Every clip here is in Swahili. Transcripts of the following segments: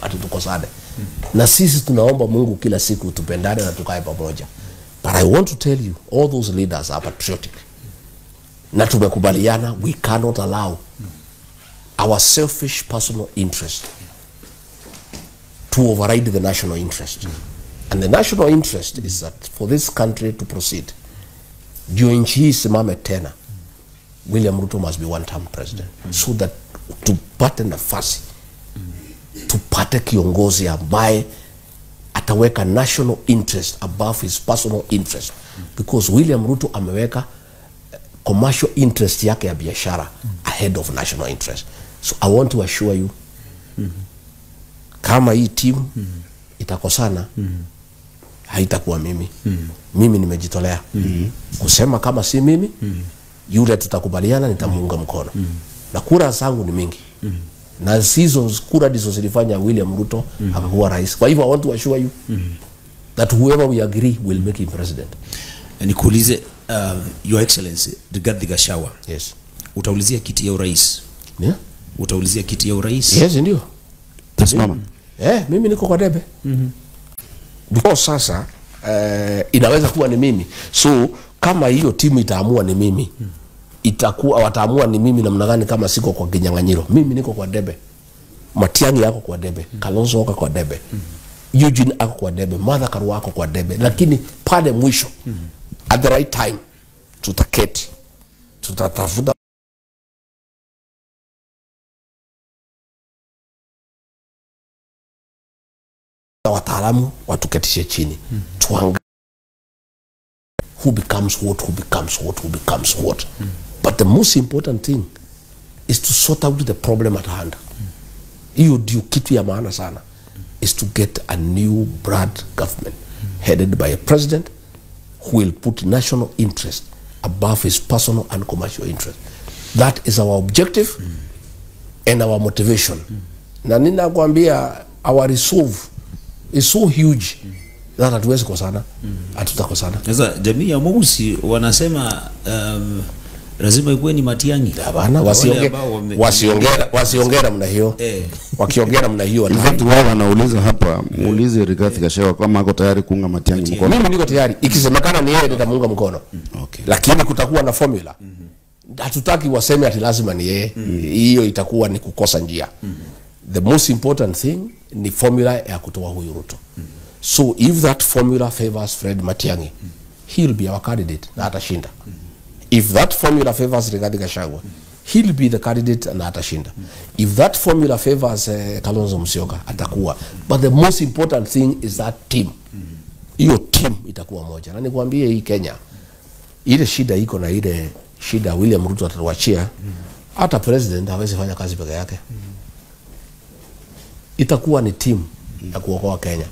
atutukosane. Na sisi tunaomba Mungu kila siku tupendane na tukae pamoja. But I want to tell you, all those leaders are patriotic. Na tumekubaliana, we cannot allow our selfish personal interest to override the national interest. And the national interest is that for this country to proceed, during nchi simame tena, William Ruto must be one-term president, so that tupate nafasi, tupate kiongozi ambaye ataweka national interest above his personal interest, because William Ruto ameweka commercial interest yake ya biashara ahead of national interest. So I want to assure you, kama hii team itakosana, haitakuwa mimi. Mimi nimejitolea kusema kama si mimi, yule tutakubaliana nitamuunga mkono. Na kura zangu ni mingi. Na hizo kura ndizo zilifanya William Ruto akakuwa rais. Kwa hivyo I want to assure you that whoever we agree will make him president. Nikuulize, Your Excellency Rigathi Gachagua. Yes. Utaulizia kiti ya urais? Yeah. Utaulizia kiti ya urais? Yes, ndio. Tasimama. Mimi niko kwa debe. Because sasa inaweza kuwa ni mimi. So kama hiyo timu itaamua ni mimi, itakuwa wataamua ni mimi namna gani kama siko kwa kinyang'anyiro. Mimi niko kwa debe. Matiang'i yako kwa debe, Kalonzo wako kwa debe. Eugene ako kwa debe, Martha Karua ako kwa debe. Lakini pale mwisho, at the right time, tutaketi, tutatafuta wataalamu watuketishe chini, tuangalie who becomes what. But the most important thing is to sort out the problem at hand. Hiyo ndio kitu ya maana sana, is to get a new broad government headed by a president who will put national interest above his personal and commercial interest. That is our objective and our motivation. Na ninakwambia our resolve is so huge that hatuwezi kosana, hatutakosana. Sasa jamii ya Musi wanasema lazima ikuwe ni Matiang'i. Hapana, wasiongea namna hiyo. Wakiongea namna hiyo watu wao wanauliza hapa, muulize Rigathi Gachagua kama ako tayari kuunga Matiang'i mkono. Mimi niko tayari, ikisemekana ni yeye nitamuunga mkono. Okay. Lakini kutakuwa na formula. Hatutaki waseme ati lazima ni yeye. Hiyo itakuwa ni kukosa njia. The most important thing ni formula ya kutoa huyu Ruto. So if that formula favors Fred Matiang'i, he'll be our candidate na atashinda. If that formula favors Rigathi Gachagua, he'll be the candidate na atashinda. If that formula favors Kalonzo Musyoka, atakuwa. But the most important thing is that team. Hiyo team itakuwa moja. Na nikwambie hii Kenya, ile shida iko na ile shida William Ruto atatuachia, hata president hawezi fanya kazi peke yake. Itakuwa ni team ya kuokoa Kenya.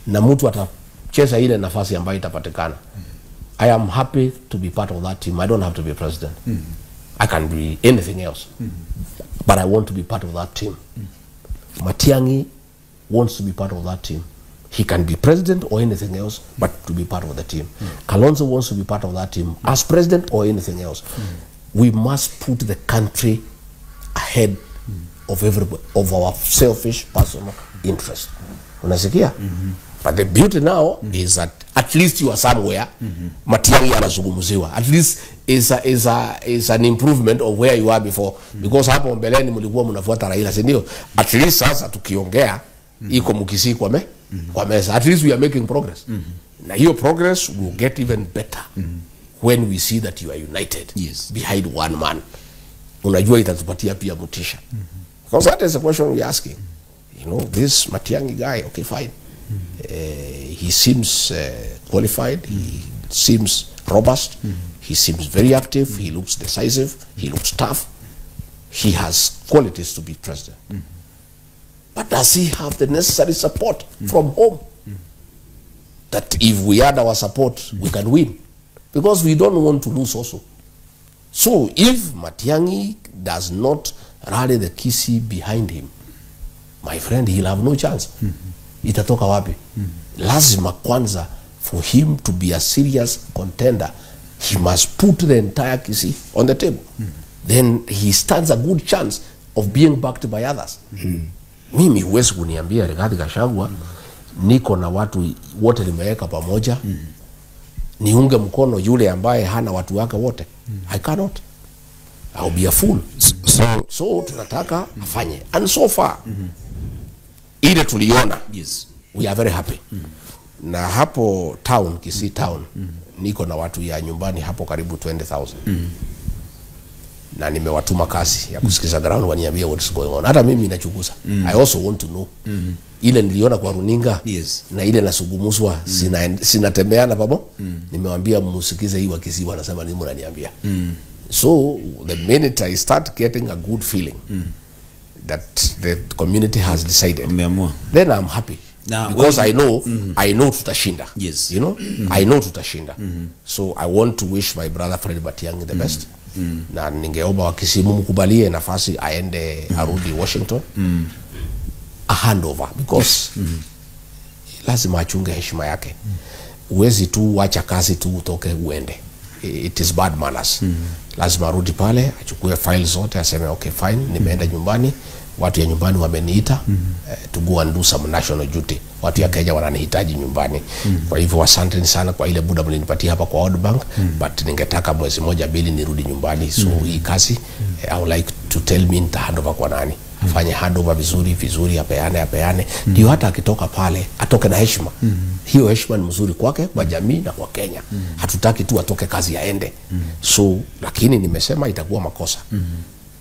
Na mtu atacheza ile nafasi ambayo itapatikana. I am happy to be part of that team. I don't have to be president. I can be anything else. But I want to be part of that team. Matiang'i wants to be part of that team. He can be president or anything else, but to be part of the team. Kalonzo wants to be part of that team as president or anything else. We must put the country ahead of everybody, of our selfish personal interest. Unasikia? But the beauty now is that at least you are somewhere. Matiang'i anazungumziwa. At least is an improvement of where you are before. Because hapo mbeleni mlikuwa mnafuata Raila, si ndio? At least sasa tukiongea iko mkisi kwa meza. At least we are making progress. Na hiyo progress will get even better when we see that you are united behind one man. Unajua itatupatia pia motisha. Because that is the question we're asking. You know, this Matiang'i guy, okay, fine. He seems qualified. He seems robust. He seems very active. He looks decisive. He looks tough. He has qualities to be president. But does he have the necessary support from home? That if we add our support, we can win. Because we don't want to lose also. So if Matiang'i does not rally the Kisii behind him, my friend, he'll have no chance. Itatoka wapi? Lazima kwanza, for him to be a serious contender, he must put the entire Kisii on the table. Then he stands a good chance of being backed by others. Mimi huwezi kuniambia Rigathi Gachagua niko na watu wote nimeweka pamoja niunge mkono yule ambaye hana watu wake wote. I cannot. I'll be a fool. So tunataka afanye. And so far ile tuliona, Yes. we are very happy. Na hapo town, Kisii town, niko na watu ya nyumbani hapo karibu 20,000. Na nimewatuma kazi ya kusikiza ground waniambia what's going on. Hata mimi nachunguza. I also want to know. Ile niliona kwa runinga, Yes. na ile nasugumuzwa sinatemeana pamoja. Nimewaambia msikize hii wa Kisii wanasema nini mnaniambia. So the minute I start getting a good feeling that the community has decided, Umeamua. then I'm happy. Now, Because I know tutashinda. Yes. You know, I know tutashinda. So I want to wish my brother Fred Matiang'i the best. Na ningeomba wakisimu mkubalie nafasi aende arudi Washington. A handover because lazima achunge heshima yake. Uwezi tu wacha kazi tu utoke uende. It is bad manners. Lazima arudi pale, achukue files zote, aseme okay fine, nimeenda nyumbani, watu ya nyumbani wameniita to go and do some national duty. Watu ya Kenya wananihitaji nyumbani. Kwa hivyo asanteni sana kwa ile muda mlinipatia hapa kwa World Bank, but ningetaka mwezi moja mbili nirudi nyumbani. So hii kazi I would like to tell me nita handover kwa nani. Afanye handover vizuri, apeane. Ndio hata akitoka pale, atoke na heshima. Hiyo heshima ni mzuri kwake, kwa jamii na kwa Kenya. Hatutaki tu atoke kazi aende. So, lakini nimesema itakuwa makosa.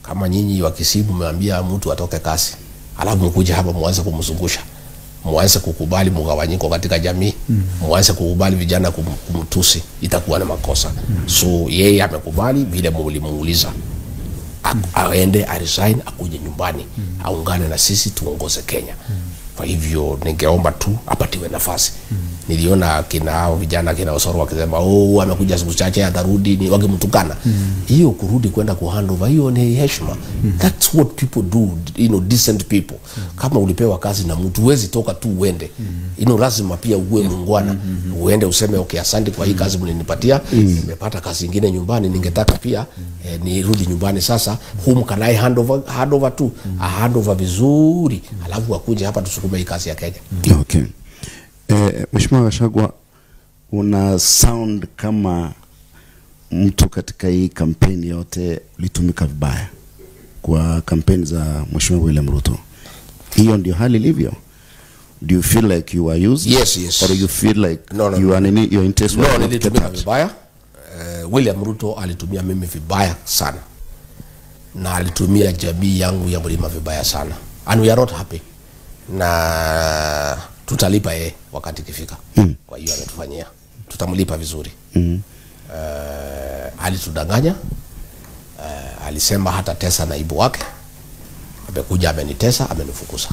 Kama nyinyi wa Kisii mmeambia mtu atoke kazi, alafu mkuje hapa mwanze kumzungusha. Mwanze kukubali mgawanyiko katika jamii. Mwanze kukubali vijana kumtusi, itakuwa na makosa. So, yeye amekubali vile mlimuuliza. Aende, resign, akuje nyumbani, aungane na sisi tuongoze Kenya. Kwa hivyo ningeomba tu apatiwe nafasi. Niliona kina hao vijana kina Osoro wakisema amekuja siku chache atarudi, ni wakimtukana. Hiyo kurudi kwenda ku handover, hiyo ni heshima. That's what people do, you know, decent people. Kama ulipewa kazi na mtu, huwezi toka tu uende. Lazima pia uwe muungwana. Uende useme okay, asante kwa hii kazi mlinipatia, nimepata kazi nyingine nyumbani, ningetaka pia nirudi nyumbani sasa. Whom can I handover to? Handover vizuri, alafu akuje hapa tusukume hii kazi ya Kenya. Okay. Mheshimiwa Gachagua, una sound kama mtu katika hii kampeni yote ulitumika vibaya kwa kampeni za Mheshimiwa William Ruto. Hiyo ndio hali ilivyo? Do you feel like you were used? Yes. Or you feel like your interest was not nilitumika vibaya. William Ruto alitumia mimi vibaya sana. Na alitumia jamii yangu ya Mlima vibaya sana. And we are not happy. Na tutalipa wakati kifika. Kwa hiyo ametufanyia. Tutamlipa vizuri. Alitudanganya. Alisema hata tesa naibu wake. Amekuja amenitesa, amenifukuza.